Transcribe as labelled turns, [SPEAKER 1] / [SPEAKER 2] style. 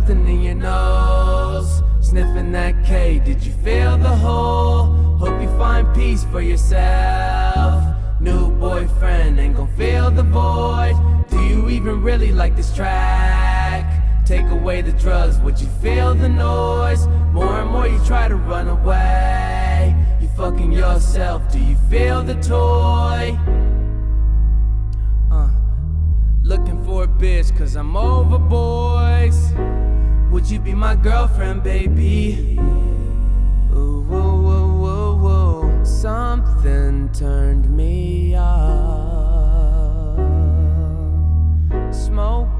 [SPEAKER 1] something in your nose. Sniffing that K, did you feel the hole? Hope you find peace for yourself. New boyfriend ain't gon' fill the void. Do you even really like this track? Take away the drugs, would you feel the noise? More and more you try to run away. You fucking yourself, do you feel the toy? Looking for a bitch cause I'm over boys. Would you be my girlfriend, baby? Ooh, ooh, ooh, ooh, ooh. Something turned me off. Smoke